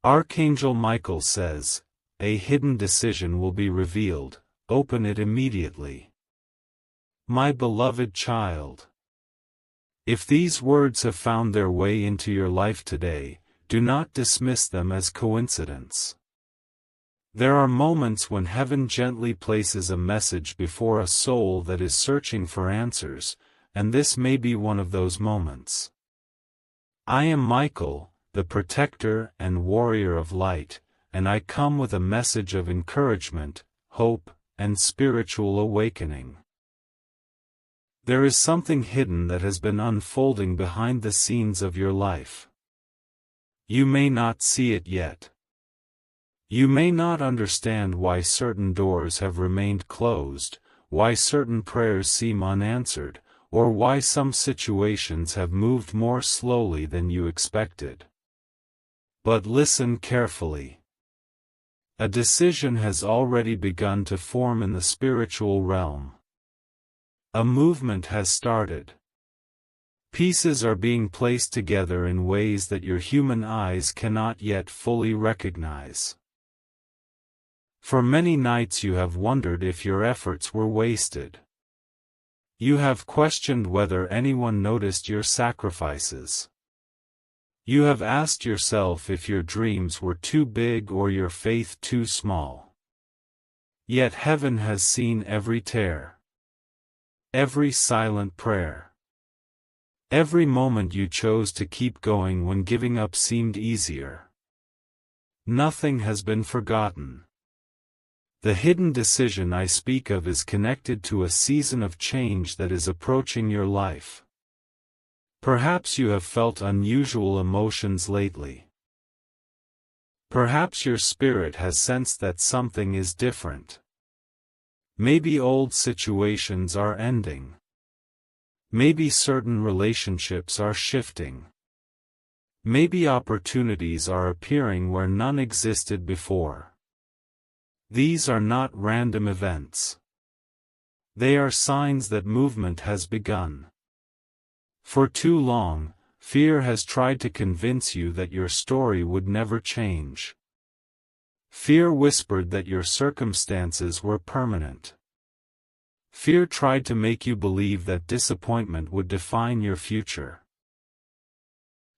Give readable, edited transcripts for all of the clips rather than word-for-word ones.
Archangel Michael says, "A hidden decision will be revealed, open it immediately." My beloved child, if these words have found their way into your life today, do not dismiss them as coincidence. There are moments when heaven gently places a message before a soul that is searching for answers, and this may be one of those moments. I am Michael, the protector and warrior of light, and I come with a message of encouragement, hope, and spiritual awakening. There is something hidden that has been unfolding behind the scenes of your life. You may not see it yet. You may not understand why certain doors have remained closed, why certain prayers seem unanswered, or why some situations have moved more slowly than you expected. But listen carefully. A decision has already begun to form in the spiritual realm. A movement has started. Pieces are being placed together in ways that your human eyes cannot yet fully recognize. For many nights you have wondered if your efforts were wasted. You have questioned whether anyone noticed your sacrifices. You have asked yourself if your dreams were too big or your faith too small. Yet heaven has seen every tear, every silent prayer, every moment you chose to keep going when giving up seemed easier. Nothing has been forgotten. The hidden decision I speak of is connected to a season of change that is approaching your life. Perhaps you have felt unusual emotions lately. Perhaps your spirit has sensed that something is different. Maybe old situations are ending. Maybe certain relationships are shifting. Maybe opportunities are appearing where none existed before. These are not random events. They are signs that movement has begun. For too long, fear has tried to convince you that your story would never change. Fear whispered that your circumstances were permanent. Fear tried to make you believe that disappointment would define your future.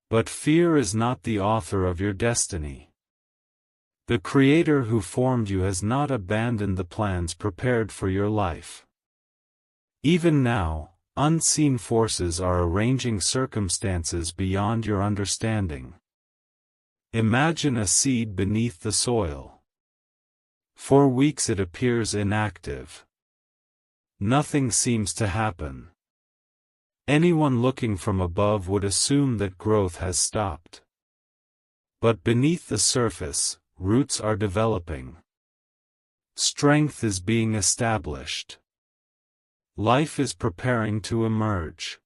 But fear is not the author of your destiny. The Creator who formed you has not abandoned the plans prepared for your life. Even now, unseen forces are arranging circumstances beyond your understanding. Imagine a seed beneath the soil. For weeks it appears inactive. Nothing seems to happen. Anyone looking from above would assume that growth has stopped. But beneath the surface, roots are developing. Strength is being established. Life is preparing to emerge.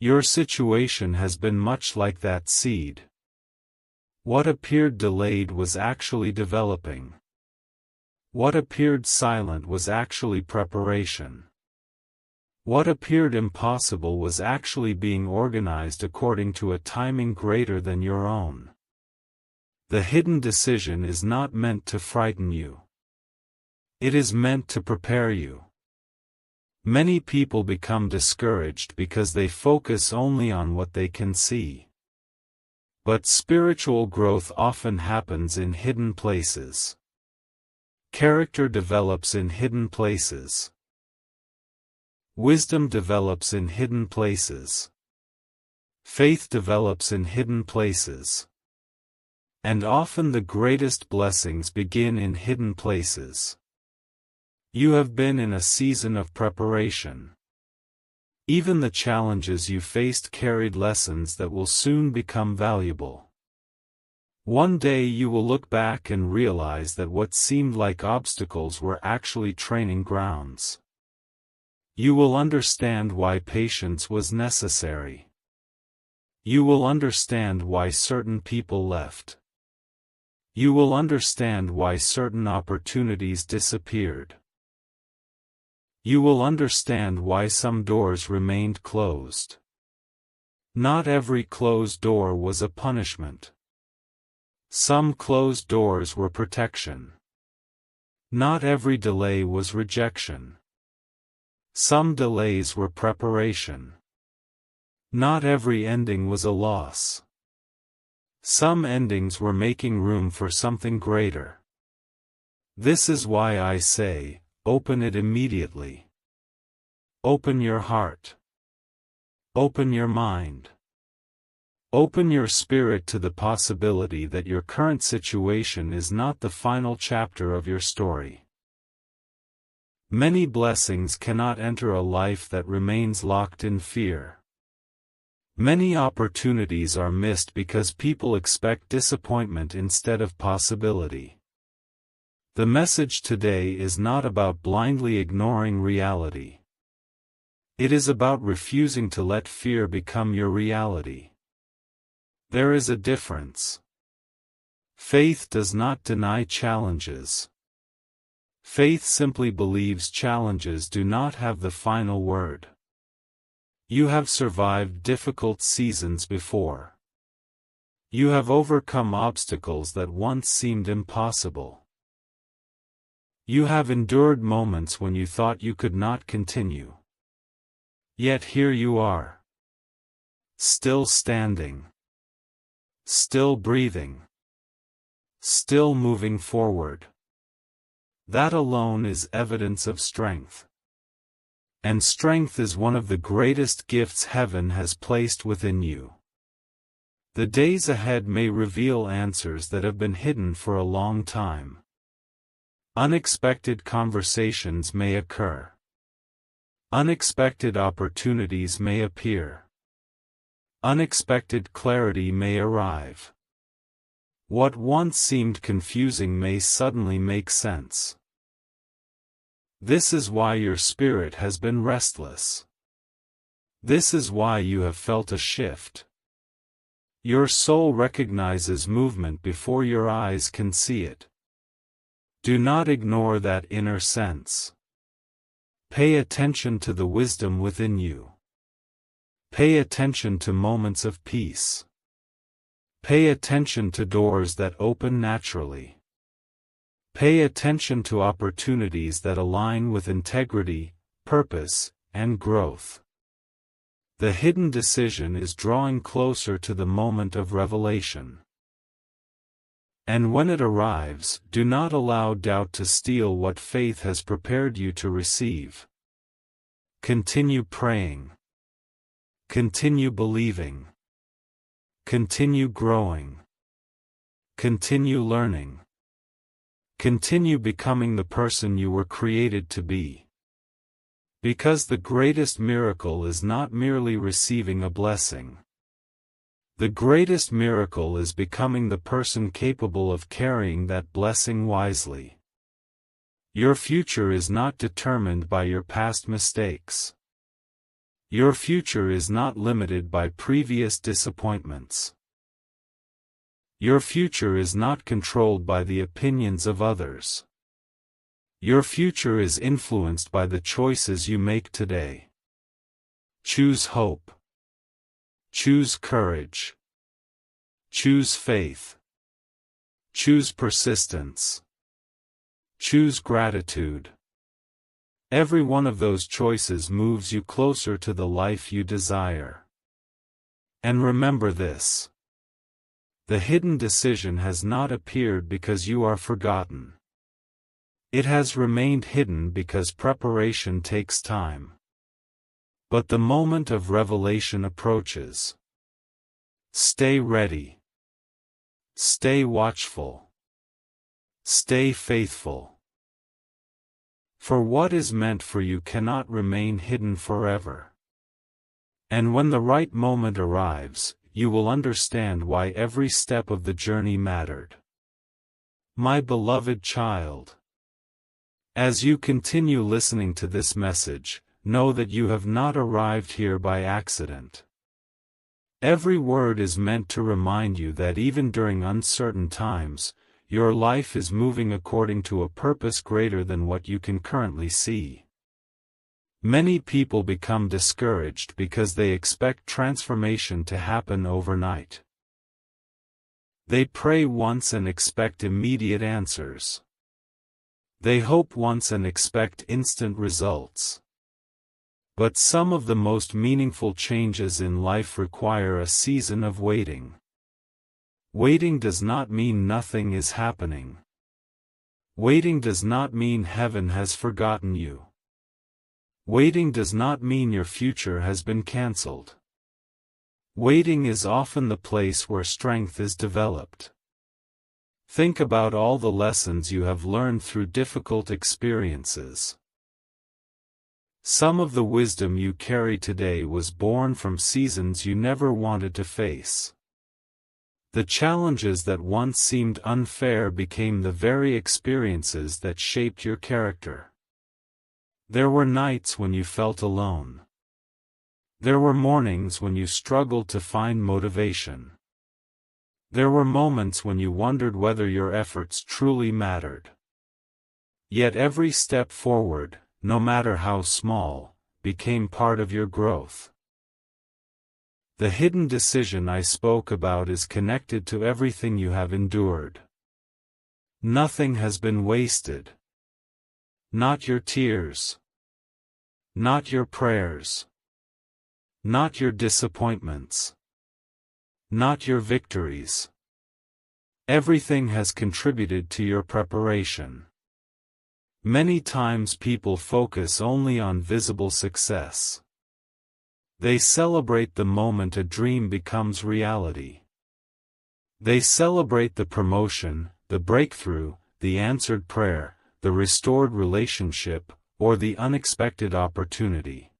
Your situation has been much like that seed. What appeared delayed was actually developing. What appeared silent was actually preparation. What appeared impossible was actually being organized according to a timing greater than your own. The hidden decision is not meant to frighten you. It is meant to prepare you. Many people become discouraged because they focus only on what they can see. But spiritual growth often happens in hidden places. Character develops in hidden places. Wisdom develops in hidden places. Faith develops in hidden places. And often the greatest blessings begin in hidden places. You have been in a season of preparation. Even the challenges you faced carried lessons that will soon become valuable. One day you will look back and realize that what seemed like obstacles were actually training grounds. You will understand why patience was necessary. You will understand why certain people left. You will understand why certain opportunities disappeared. You will understand why some doors remained closed. Not every closed door was a punishment. Some closed doors were protection. Not every delay was rejection. Some delays were preparation. Not every ending was a loss. Some endings were making room for something greater. This is why I say, open it immediately. Open your heart. Open your mind. Open your spirit to the possibility that your current situation is not the final chapter of your story. Many blessings cannot enter a life that remains locked in fear. Many opportunities are missed because people expect disappointment instead of possibility. The message today is not about blindly ignoring reality. It is about refusing to let fear become your reality. There is a difference. Faith does not deny challenges. Faith simply believes challenges do not have the final word. You have survived difficult seasons before. You have overcome obstacles that once seemed impossible. You have endured moments when you thought you could not continue. Yet here you are. Still standing. Still breathing. Still moving forward. That alone is evidence of strength. And strength is one of the greatest gifts heaven has placed within you. The days ahead may reveal answers that have been hidden for a long time. Unexpected conversations may occur. Unexpected opportunities may appear. Unexpected clarity may arrive. What once seemed confusing may suddenly make sense. This is why your spirit has been restless. This is why you have felt a shift. Your soul recognizes movement before your eyes can see it. Do not ignore that inner sense. Pay attention to the wisdom within you. Pay attention to moments of peace. Pay attention to doors that open naturally. Pay attention to opportunities that align with integrity, purpose, and growth. The hidden decision is drawing closer to the moment of revelation. And when it arrives, do not allow doubt to steal what faith has prepared you to receive. Continue praying. Continue believing. Continue growing. Continue learning. Continue becoming the person you were created to be. Because the greatest miracle is not merely receiving a blessing. The greatest miracle is becoming the person capable of carrying that blessing wisely. Your future is not determined by your past mistakes. Your future is not limited by previous disappointments. Your future is not controlled by the opinions of others. Your future is influenced by the choices you make today. Choose hope. Choose courage. Choose faith. Choose persistence. Choose gratitude. Every one of those choices moves you closer to the life you desire. And remember this. The hidden decision has not appeared because you are forgotten. It has remained hidden because preparation takes time. But the moment of revelation approaches. Stay ready. Stay watchful. Stay faithful. For what is meant for you cannot remain hidden forever. And when the right moment arrives, you will understand why every step of the journey mattered. My beloved child. As you continue listening to this message, know that you have not arrived here by accident. Every word is meant to remind you that even during uncertain times, your life is moving according to a purpose greater than what you can currently see. Many people become discouraged because they expect transformation to happen overnight. They pray once and expect immediate answers. They hope once and expect instant results. But some of the most meaningful changes in life require a season of waiting. Waiting does not mean nothing is happening. Waiting does not mean heaven has forgotten you. Waiting does not mean your future has been cancelled. Waiting is often the place where strength is developed. Think about all the lessons you have learned through difficult experiences. Some of the wisdom you carry today was born from seasons you never wanted to face. The challenges that once seemed unfair became the very experiences that shaped your character. There were nights when you felt alone. There were mornings when you struggled to find motivation. There were moments when you wondered whether your efforts truly mattered. Yet every step forward, no matter how small, became part of your growth. The hidden decision I spoke about is connected to everything you have endured. Nothing has been wasted. Not your tears. Not your prayers. Not your disappointments. Not your victories. Everything has contributed to your preparation. Many times people focus only on visible success. They celebrate the moment a dream becomes reality. They celebrate the promotion, the breakthrough, the answered prayer, the restored relationship, or the unexpected opportunity.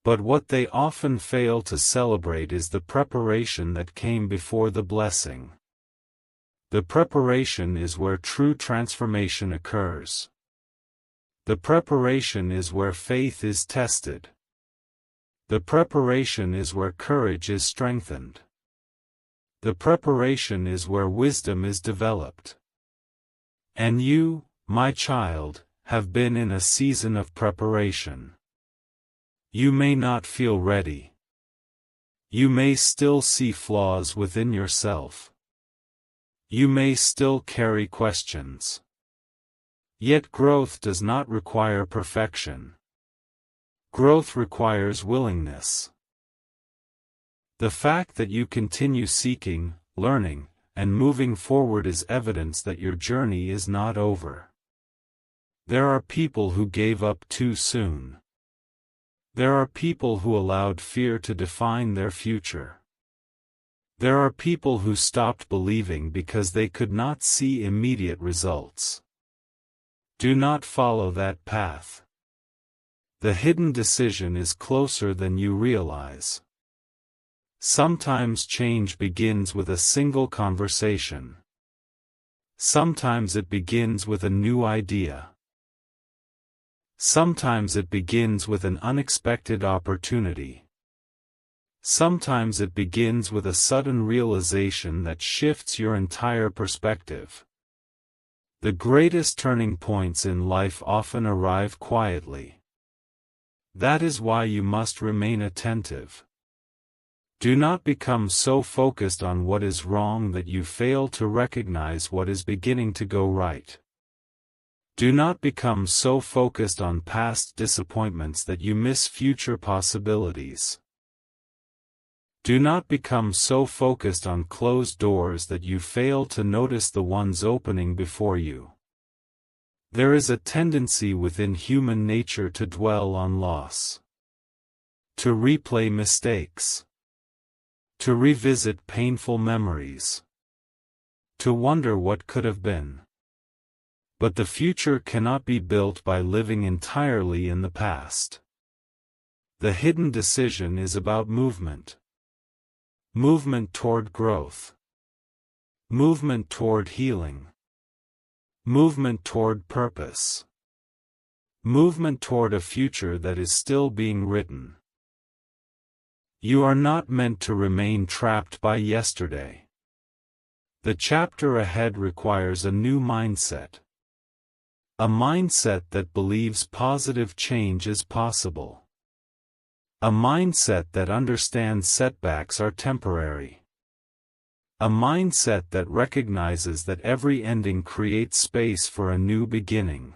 But what they often fail to celebrate is the preparation that came before the blessing. The preparation is where true transformation occurs. The preparation is where faith is tested. The preparation is where courage is strengthened. The preparation is where wisdom is developed. And you, my child, have been in a season of preparation. You may not feel ready. You may still see flaws within yourself. You may still carry questions. Yet growth does not require perfection. Growth requires willingness. The fact that you continue seeking, learning, and moving forward is evidence that your journey is not over. There are people who gave up too soon. There are people who allowed fear to define their future. There are people who stopped believing because they could not see immediate results. Do not follow that path. The hidden decision is closer than you realize. Sometimes change begins with a single conversation. Sometimes it begins with a new idea. Sometimes it begins with an unexpected opportunity. Sometimes it begins with a sudden realization that shifts your entire perspective. The greatest turning points in life often arrive quietly. That is why you must remain attentive. Do not become so focused on what is wrong that you fail to recognize what is beginning to go right. Do not become so focused on past disappointments that you miss future possibilities. Do not become so focused on closed doors that you fail to notice the ones opening before you. There is a tendency within human nature to dwell on loss, to replay mistakes, to revisit painful memories, to wonder what could have been. But the future cannot be built by living entirely in the past. The hidden decision is about movement. Movement toward growth. Movement toward healing. Movement toward purpose. Movement toward a future that is still being written. You are not meant to remain trapped by yesterday. The chapter ahead requires a new mindset. A mindset that believes positive change is possible. A mindset that understands setbacks are temporary. A mindset that recognizes that every ending creates space for a new beginning.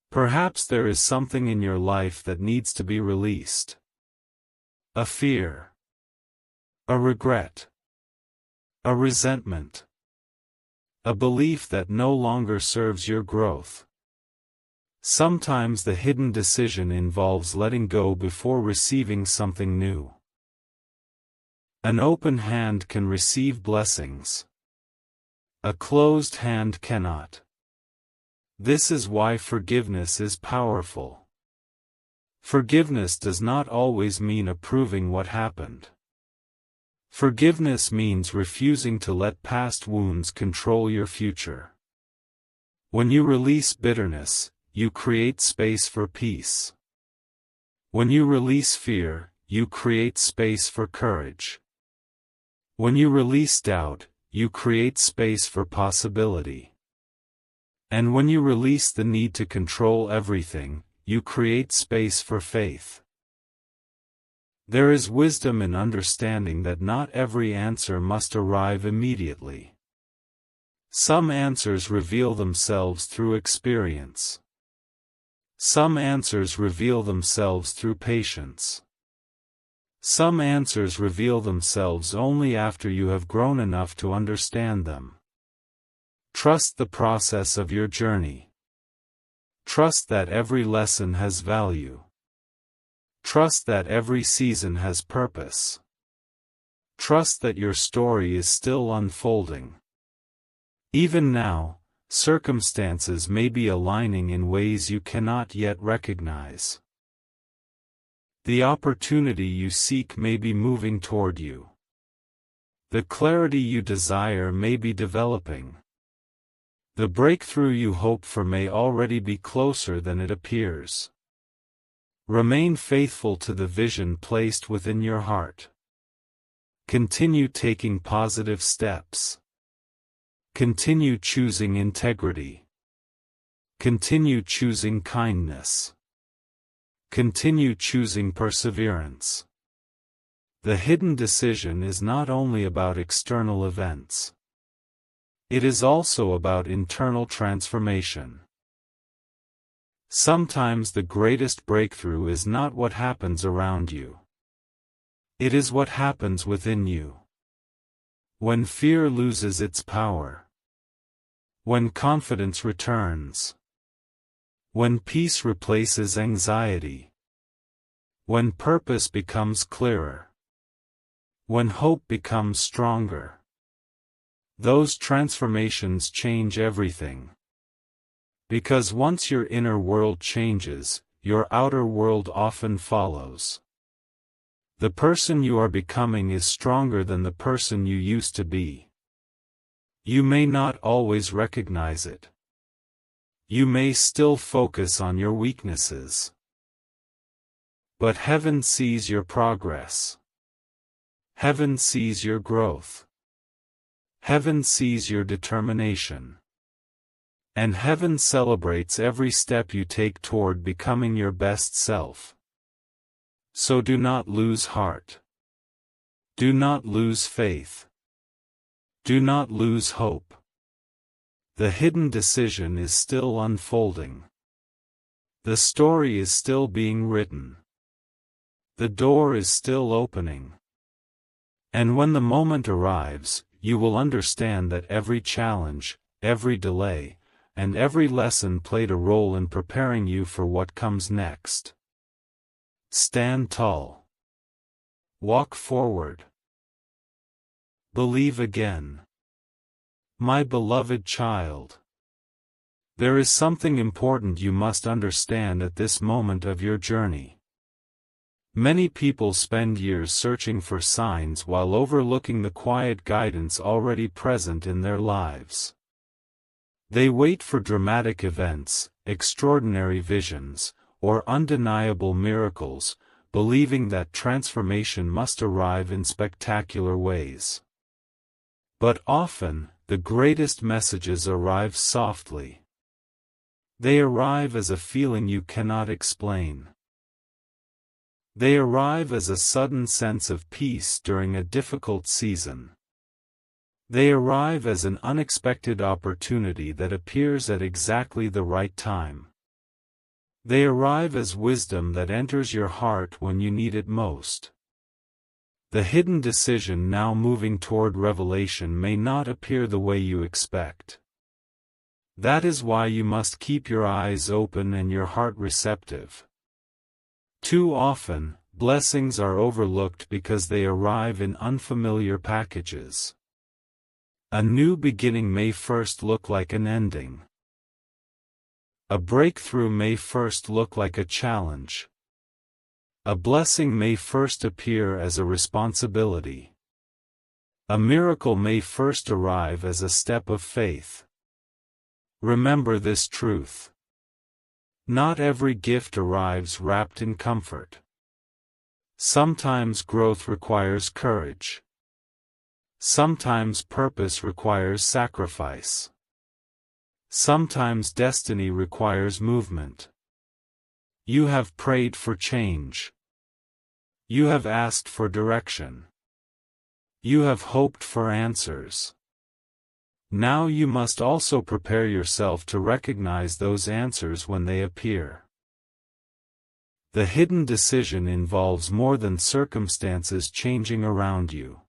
Perhaps there is something in your life that needs to be released. A fear. A regret. A resentment. A belief that no longer serves your growth. Sometimes the hidden decision involves letting go before receiving something new. An open hand can receive blessings. A closed hand cannot. This is why forgiveness is powerful. Forgiveness does not always mean approving what happened. Forgiveness means refusing to let past wounds control your future. When you release bitterness, you create space for peace. When you release fear, you create space for courage. When you release doubt, you create space for possibility. And when you release the need to control everything, you create space for faith. There is wisdom in understanding that not every answer must arrive immediately. Some answers reveal themselves through experience. Some answers reveal themselves through patience. Some answers reveal themselves only after you have grown enough to understand them. Trust the process of your journey. Trust that every lesson has value. Trust that every season has purpose. Trust that your story is still unfolding. Even now, circumstances may be aligning in ways you cannot yet recognize. The opportunity you seek may be moving toward you. The clarity you desire may be developing. The breakthrough you hope for may already be closer than it appears. Remain faithful to the vision placed within your heart. Continue taking positive steps. Continue choosing integrity. Continue choosing kindness. Continue choosing perseverance. The hidden decision is not only about external events. It is also about internal transformation. Sometimes the greatest breakthrough is not what happens around you. It is what happens within you. When fear loses its power. When confidence returns. When peace replaces anxiety. When purpose becomes clearer. When hope becomes stronger. Those transformations change everything. Because once your inner world changes, your outer world often follows. The person you are becoming is stronger than the person you used to be. You may not always recognize it. You may still focus on your weaknesses. But heaven sees your progress. Heaven sees your growth. Heaven sees your determination. And heaven celebrates every step you take toward becoming your best self. So do not lose heart. Do not lose faith. Do not lose hope. The hidden decision is still unfolding. The story is still being written. The door is still opening. And when the moment arrives, you will understand that every challenge, every delay, and every lesson played a role in preparing you for what comes next. Stand tall. Walk forward. Believe again. My beloved child. There is something important you must understand at this moment of your journey. Many people spend years searching for signs while overlooking the quiet guidance already present in their lives. They wait for dramatic events, extraordinary visions, or undeniable miracles, believing that transformation must arrive in spectacular ways. But often, the greatest messages arrive softly. They arrive as a feeling you cannot explain. They arrive as a sudden sense of peace during a difficult season. They arrive as an unexpected opportunity that appears at exactly the right time. They arrive as wisdom that enters your heart when you need it most. The hidden decision now moving toward revelation may not appear the way you expect. That is why you must keep your eyes open and your heart receptive. Too often, blessings are overlooked because they arrive in unfamiliar packages. A new beginning may first look like an ending. A breakthrough may first look like a challenge. A blessing may first appear as a responsibility. A miracle may first arrive as a step of faith. Remember this truth. Not every gift arrives wrapped in comfort. Sometimes growth requires courage. Sometimes purpose requires sacrifice. Sometimes destiny requires movement. You have prayed for change. You have asked for direction. You have hoped for answers. Now you must also prepare yourself to recognize those answers when they appear. The hidden decision involves more than circumstances changing around you.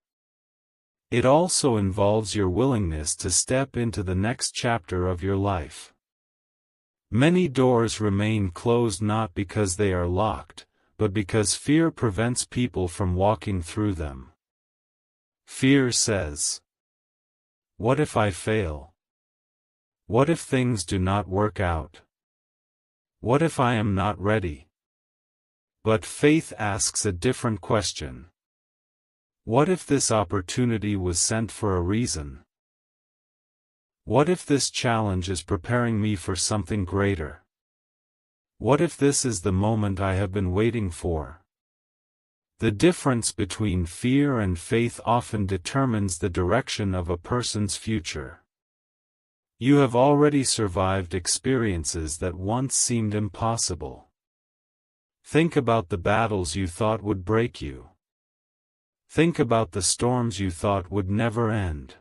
It also involves your willingness to step into the next chapter of your life. Many doors remain closed not because they are locked, but because fear prevents people from walking through them. Fear says, "What if I fail? What if things do not work out? What if I am not ready?" But faith asks a different question. What if this opportunity was sent for a reason? What if this challenge is preparing me for something greater? What if this is the moment I have been waiting for? The difference between fear and faith often determines the direction of a person's future. You have already survived experiences that once seemed impossible. Think about the battles you thought would break you. Think about the storms you thought would never end.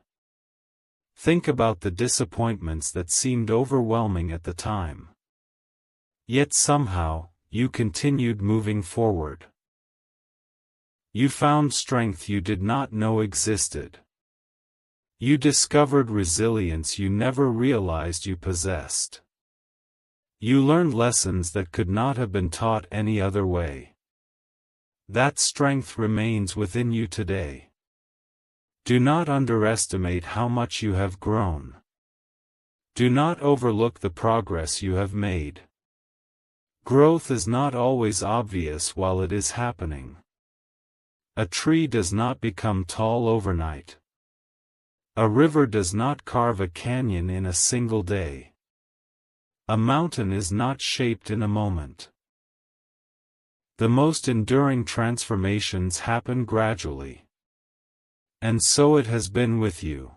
Think about the disappointments that seemed overwhelming at the time. Yet somehow, you continued moving forward. You found strength you did not know existed. You discovered resilience you never realized you possessed. You learned lessons that could not have been taught any other way. That strength remains within you today. Do not underestimate how much you have grown. Do not overlook the progress you have made. Growth is not always obvious while it is happening. A tree does not become tall overnight. A river does not carve a canyon in a single day. A mountain is not shaped in a moment. The most enduring transformations happen gradually. And so it has been with you.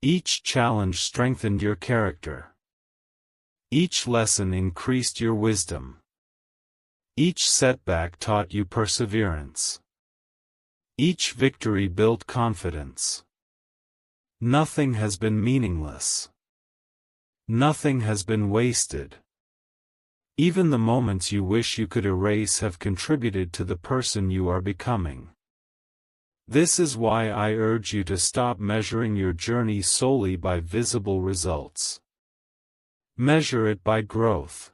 Each challenge strengthened your character. Each lesson increased your wisdom. Each setback taught you perseverance. Each victory built confidence. Nothing has been meaningless. Nothing has been wasted. Even the moments you wish you could erase have contributed to the person you are becoming. This is why I urge you to stop measuring your journey solely by visible results. Measure it by growth.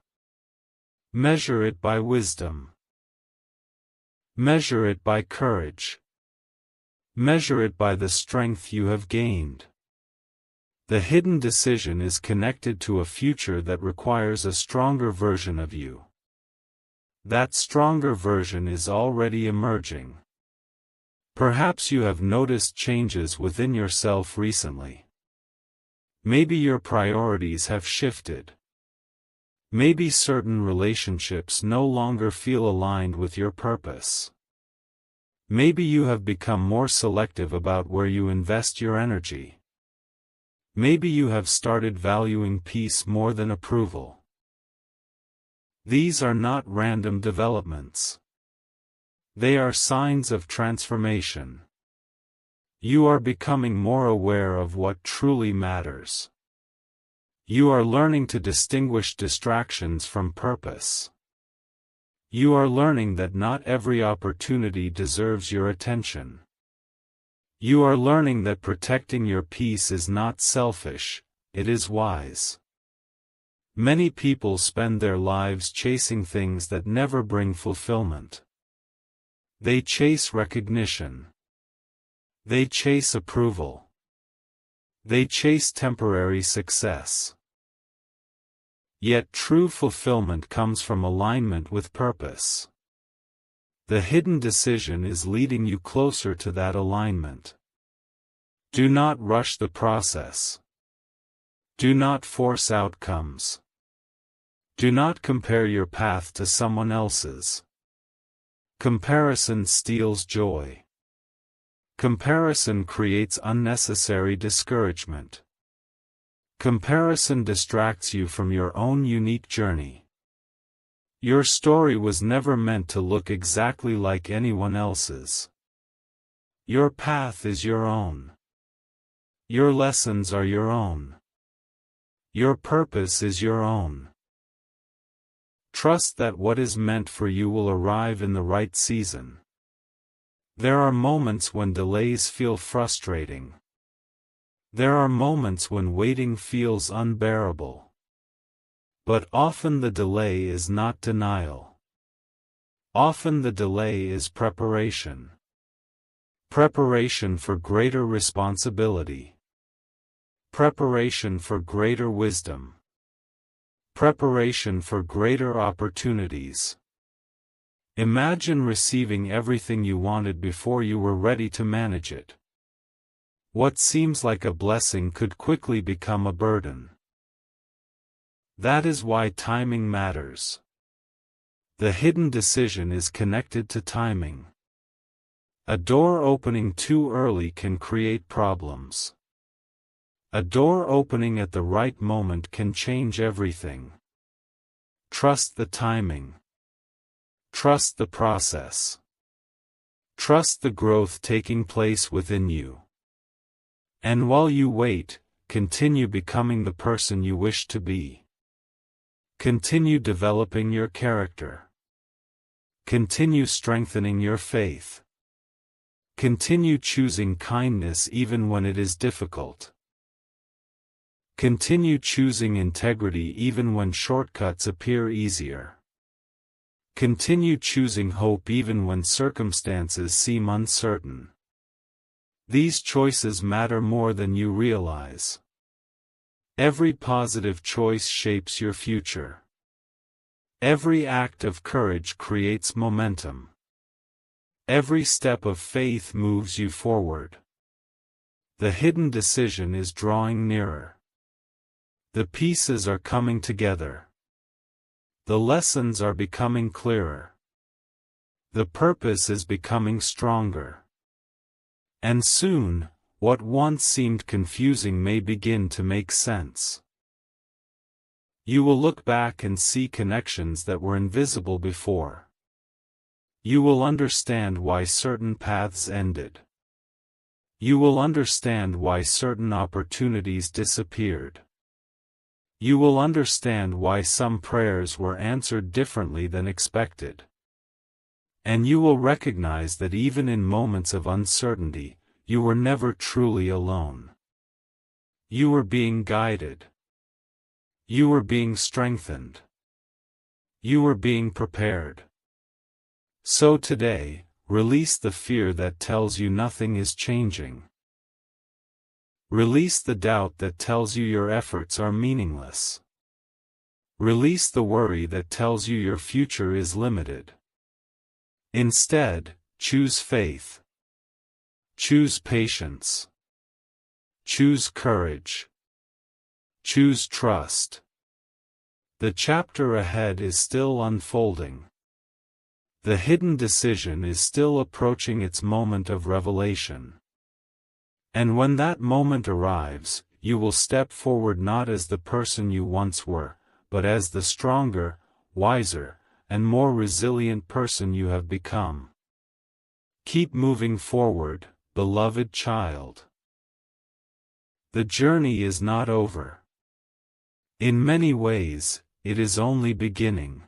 Measure it by wisdom. Measure it by courage. Measure it by the strength you have gained. The hidden decision is connected to a future that requires a stronger version of you. That stronger version is already emerging. Perhaps you have noticed changes within yourself recently. Maybe your priorities have shifted. Maybe certain relationships no longer feel aligned with your purpose. Maybe you have become more selective about where you invest your energy. Maybe you have started valuing peace more than approval. These are not random developments. They are signs of transformation. You are becoming more aware of what truly matters. You are learning to distinguish distractions from purpose. You are learning that not every opportunity deserves your attention. You are learning that protecting your peace is not selfish, it is wise. Many people spend their lives chasing things that never bring fulfillment. They chase recognition. They chase approval. They chase temporary success. Yet true fulfillment comes from alignment with purpose. The hidden decision is leading you closer to that alignment. Do not rush the process. Do not force outcomes. Do not compare your path to someone else's. Comparison steals joy. Comparison creates unnecessary discouragement. Comparison distracts you from your own unique journey. Your story was never meant to look exactly like anyone else's. Your path is your own. Your lessons are your own. Your purpose is your own. Trust that what is meant for you will arrive in the right season. There are moments when delays feel frustrating. There are moments when waiting feels unbearable. But often the delay is not denial. Often the delay is preparation. Preparation for greater responsibility. Preparation for greater wisdom. Preparation for greater opportunities. Imagine receiving everything you wanted before you were ready to manage it. What seems like a blessing could quickly become a burden. That is why timing matters. The hidden decision is connected to timing. A door opening too early can create problems. A door opening at the right moment can change everything. Trust the timing. Trust the process. Trust the growth taking place within you. And while you wait, continue becoming the person you wish to be. Continue developing your character. Continue strengthening your faith. Continue choosing kindness even when it is difficult. Continue choosing integrity even when shortcuts appear easier. Continue choosing hope even when circumstances seem uncertain. These choices matter more than you realize. Every positive choice shapes your future. Every act of courage creates momentum. Every step of faith moves you forward. The hidden decision is drawing nearer. The pieces are coming together. The lessons are becoming clearer. The purpose is becoming stronger. And soon, what once seemed confusing may begin to make sense. You will look back and see connections that were invisible before. You will understand why certain paths ended. You will understand why certain opportunities disappeared. You will understand why some prayers were answered differently than expected. And you will recognize that even in moments of uncertainty, you were never truly alone. You were being guided. You were being strengthened. You were being prepared. So today, release the fear that tells you nothing is changing. Release the doubt that tells you your efforts are meaningless. Release the worry that tells you your future is limited. Instead, choose faith. Choose patience. Choose courage. Choose trust. The chapter ahead is still unfolding. The hidden decision is still approaching its moment of revelation. And when that moment arrives, you will step forward not as the person you once were, but as the stronger, wiser, and more resilient person you have become. Keep moving forward, beloved child. The journey is not over. In many ways, it is only beginning.